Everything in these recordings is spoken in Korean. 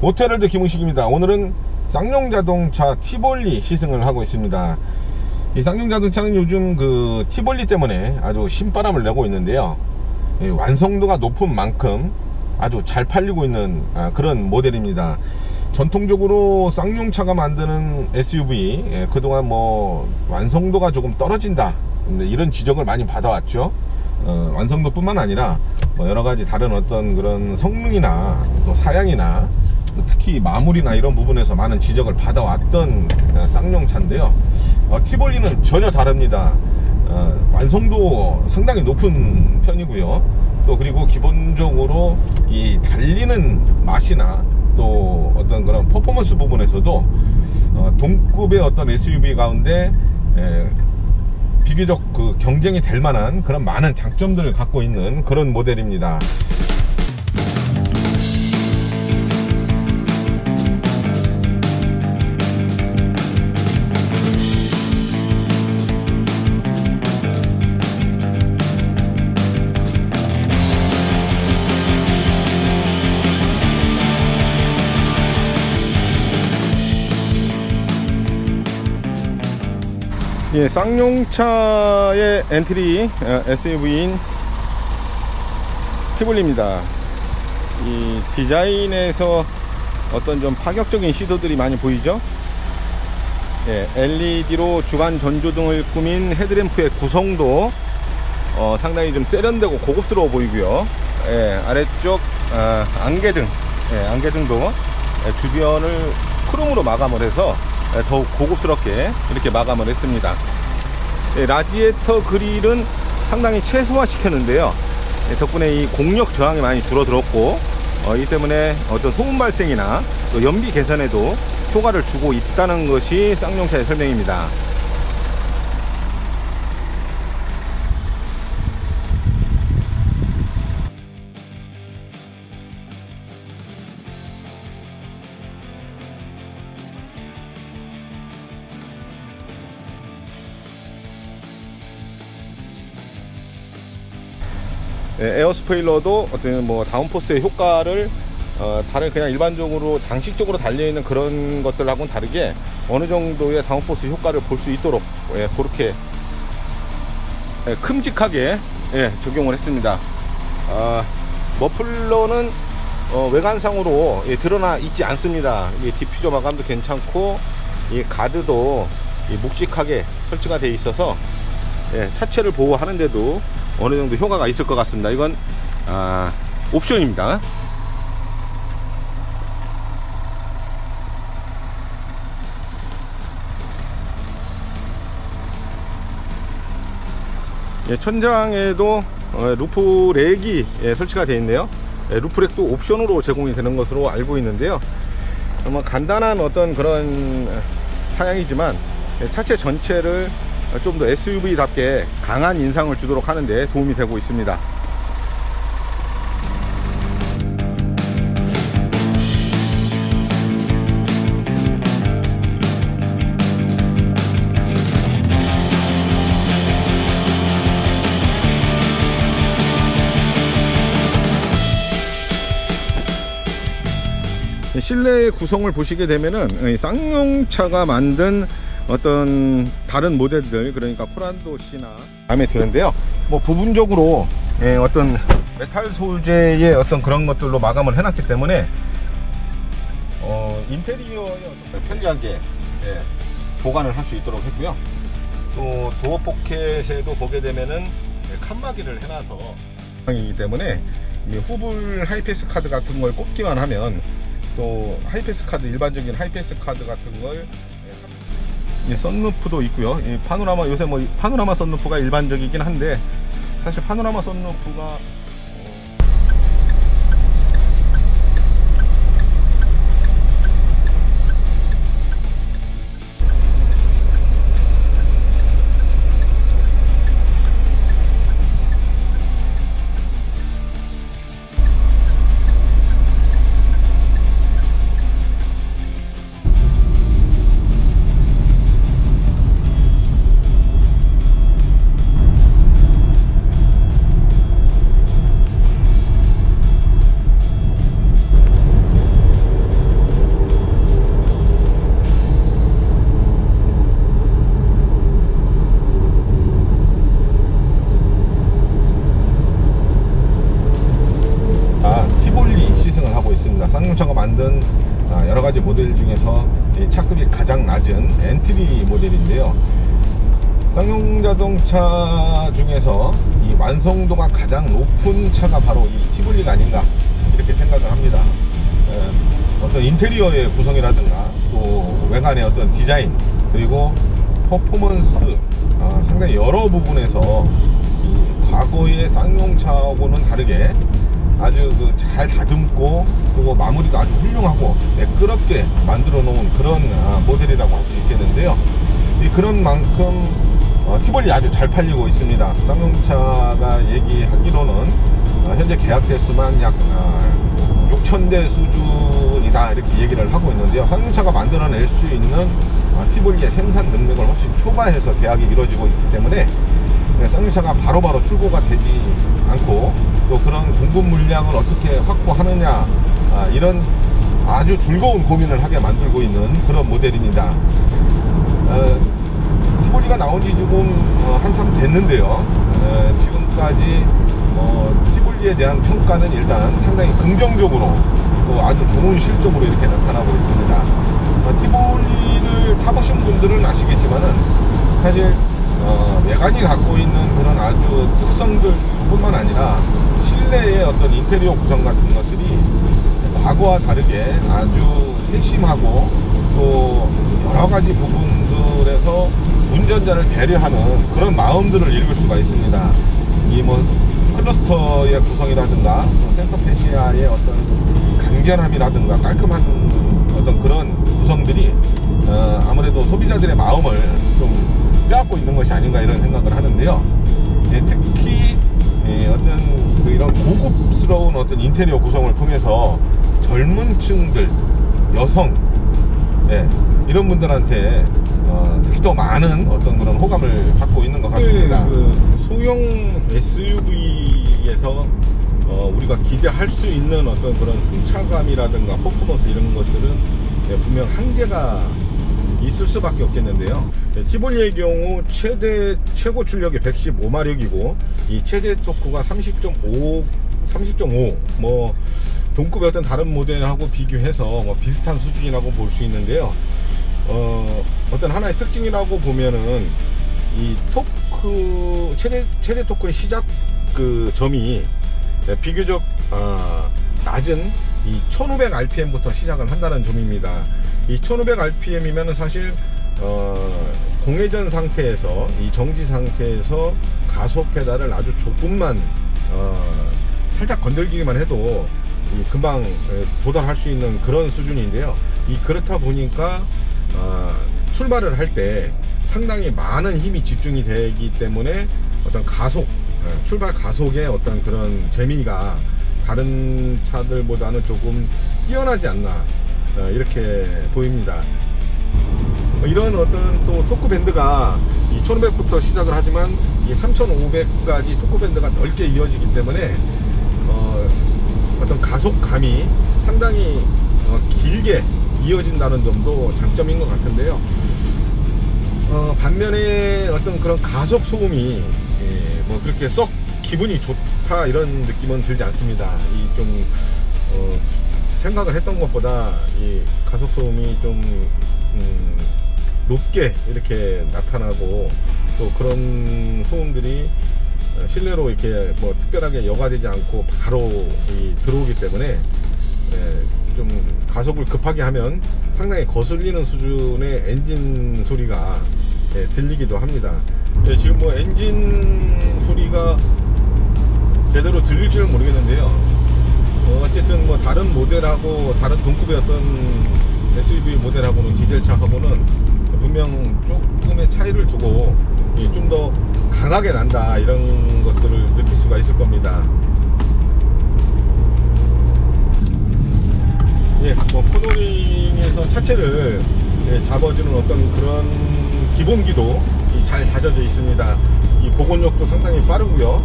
오토헤럴드 김우식입니다. 오늘은 쌍용자동차 티볼리 시승을 하고 있습니다. 이 쌍용자동차는 요즘 그 티볼리 때문에 아주 신바람을 내고 있는데요, 완성도가 높은 만큼 아주 잘 팔리고 있는 그런 모델입니다. 전통적으로 쌍용차가 만드는 SUV, 그동안 뭐 완성도가 조금 떨어진다, 이런 지적을 많이 받아왔죠. 완성도 뿐만 아니라 뭐 여러가지 다른 어떤 그런 성능이나 또 사양이나 특히 마무리나 이런 부분에서 많은 지적을 받아왔던 쌍용차인데요, 티볼리는 전혀 다릅니다. 완성도 상당히 높은 편이고요. 또 그리고 기본적으로 이 달리는 맛이나 또 어떤 그런 퍼포먼스 부분에서도 동급의 어떤 SUV 가운데 비교적 그 경쟁이 될 만한 그런 많은 장점들을 갖고 있는 그런 모델입니다. 예, 쌍용차의 엔트리 SUV인 티볼리입니다. 이 디자인에서 어떤 좀 파격적인 시도들이 많이 보이죠. 예, LED로 주간 전조등을 꾸민 헤드램프의 구성도 상당히 좀 세련되고 고급스러워 보이고요. 예, 아래쪽 안개등, 안개등도 주변을 크롬으로 마감을 해서 더욱 고급스럽게 이렇게 마감을 했습니다. 라디에이터 그릴은 상당히 최소화 시켰는데요, 덕분에 이 공력 저항이 많이 줄어들었고, 이 때문에 어떤 소음 발생이나 또 연비 개선에도 효과를 주고 있다는 것이 쌍용차의 설명입니다. 에어 스포일러도 어떤 뭐 다운포스의 효과를 다른 그냥 일반적으로 장식적으로 달려있는 그런 것들하고는 다르게 어느 정도의 다운포스 효과를 볼 수 있도록 그렇게 큼직하게 적용을 했습니다. 머플러는 외관상으로 드러나 있지 않습니다. 디퓨저 마감도 괜찮고 이 가드도 묵직하게 설치가 되어 있어서 차체를 보호하는데도 어느 정도 효과가 있을 것 같습니다. 이건 옵션입니다. 천장에도 루프렉이 설치가 되어 있네요. 루프렉도 옵션으로 제공이 되는 것으로 알고 있는데요, 간단한 어떤 그런 사양이지만 차체 전체를 좀 더 SUV답게 강한 인상을 주도록 하는데 도움이 되고 있습니다. 실내의 구성을 보시게 되면은 쌍용차가 만든 어떤 다른 모델들, 그러니까 코란도시나 마음에 드는데요, 뭐 부분적으로 어떤 메탈 소재의 어떤 그런 것들로 마감을 해놨기 때문에 인테리어에 편리하게 보관을 할 수 있도록 했고요. 또 도어 포켓에도 보게 되면은 칸막이를 해놔서 이기 때문에 후불 하이패스 카드 같은 걸 꼽기만 하면, 또 하이패스 카드, 일반적인 하이패스 카드 같은 걸 썬루프도 있고요. 이 파노라마, 요새 뭐 파노라마 썬루프가 일반적이긴 한데, 사실 파노라마 썬루프가 쌍용차가 만든 여러가지 모델 중에서 차급이 가장 낮은 엔트리 모델인데요. 쌍용자동차 중에서 이 완성도가 가장 높은 차가 바로 이 티볼리가 아닌가 이렇게 생각을 합니다. 어떤 인테리어의 구성이라든가 또 외관의 어떤 디자인 그리고 퍼포먼스 상당히 여러 부분에서 이 과거의 쌍용차하고는 다르게 아주 잘 다듬고 그리고 마무리도 아주 훌륭하고 매끄럽게 만들어 놓은 그런 모델이라고 할 수 있겠는데요. 그런 만큼 티볼리 아주 잘 팔리고 있습니다. 쌍용차가 얘기하기로는 현재 계약 대수만 약 6,000대 수준이다 이렇게 얘기를 하고 있는데요. 쌍용차가 만들어낼 수 있는 티볼리의 생산 능력을 훨씬 초과해서 계약이 이루어지고 있기 때문에 쌍용차가 바로바로 출고가 되지 않고 또 그런 공급 물량을 어떻게 확보하느냐 이런 아주 즐거운 고민을 하게 만들고 있는 그런 모델입니다. 티볼리가 나온 지 지금 한참 됐는데요. 지금까지 티볼리에 대한 평가는 일단 상당히 긍정적으로 또 아주 좋은 실적으로 이렇게 나타나고 있습니다. 티볼리를 타보신 분들은 아시겠지만은 사실 외관이 갖고 있는 그런 아주 특성들 뿐만 아니라 실내의 어떤 인테리어 구성 같은 것들이 과거와 다르게 아주 세심하고 또 여러가지 부분들에서 운전자를 배려하는 그런 마음들을 읽을 수가 있습니다. 이 클러스터의 구성이라든가 센터 패시아의 어떤 간결함이라든가 깔끔한 어떤 그런 구성들이 아무래도 소비자들의 마음을 좀 빼앗고 있는 것이 아닌가 이런 생각을 하는데요. 특히 어떤 이런 고급스러운 어떤 인테리어 구성을 통해서 젊은 층들, 여성 이런 분들한테 특히 더 많은 어떤 그런 호감을 받고 있는 것 같습니다. 소형 SUV에서 우리가 기대할 수 있는 어떤 그런 승차감이라든가 퍼포먼스 이런 것들은 분명 한계가 있을 수밖에 없겠는데요. 티볼리의 경우 최고 출력이 115마력이고 이 최대 토크가 30.5 동급의 어떤 다른 모델하고 비교해서 비슷한 수준이라고 볼 수 있는데요. 어떤 하나의 특징이라고 보면은 이 토크 최대 토크의 시작 점이 비교적 낮은 이 1500rpm부터 시작을 한다는 점입니다. 이 1500rpm이면은 사실 공회전 상태에서 이 정지 상태에서 가속 페달을 아주 조금만 살짝 건들기만 해도 금방 도달할 수 있는 그런 수준인데요. 그렇다 보니까 출발을 할 때 상당히 많은 힘이 집중이 되기 때문에 어떤 출발 가속의 어떤 그런 재미가 다른 차들보다는 조금 뛰어나지 않나 이렇게 보입니다. 이런 어떤 또 토크 밴드가 2500부터 시작을 하지만 이 3500까지 토크 밴드가 넓게 이어지기 때문에 어떤 가속감이 상당히 길게 이어진다는 점도 장점인 것 같은데요. 반면에 어떤 그런 가속 소음이 그렇게 썩 기분이 좋다 이런 느낌은 들지 않습니다. 좀 생각을 했던 것보다 이 가속 소음이 좀 높게 이렇게 나타나고 또 그런 소음들이 실내로 이렇게 특별하게 여과되지 않고 바로 들어오기 때문에 좀 가속을 급하게 하면 상당히 거슬리는 수준의 엔진 소리가 들리기도 합니다. 지금 엔진 소리가 제대로 들릴지는 모르겠는데요. 어쨌든 다른 모델하고 다른 동급의 어떤 SUV 모델하고는 디젤차하고는 분명 조금의 차이를 두고 좀 더 강하게 난다 이런 것들을 느낄 수가 있을 겁니다. 코너링에서 차체를 잡아주는 어떤 그런 기본기도 잘 다져져 있습니다. 이 복원력도 상당히 빠르고요.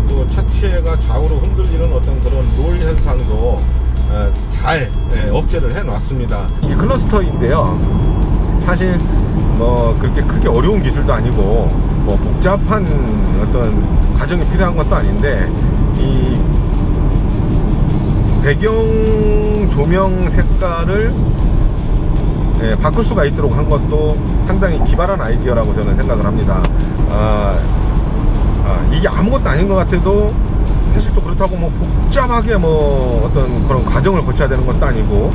또 차체가 좌우로 흔들리는 어떤 그런 롤 현상도 잘 억제를 해 놨습니다. 이게 클러스터인데요. 사실 그렇게 크게 어려운 기술도 아니고 복잡한 어떤 과정이 필요한 것도 아닌데 이 배경 조명 색깔을 바꿀 수가 있도록 한 것도 상당히 기발한 아이디어라고 저는 생각을 합니다. 이게 아무것도 아닌 것 같아도 사실 또 그렇다고 뭐 복잡하게 뭐 어떤 그런 과정을 거쳐야 되는 것도 아니고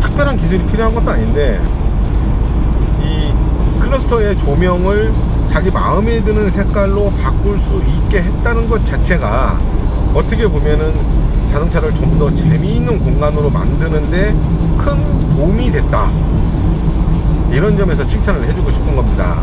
특별한 기술이 필요한 것도 아닌데, 이 클러스터의 조명을 자기 마음에 드는 색깔로 바꿀 수 있게 했다는 것 자체가 어떻게 보면은 자동차를 좀 더 재미있는 공간으로 만드는데 큰 도움이 됐다, 이런 점에서 칭찬을 해주고 싶은 겁니다.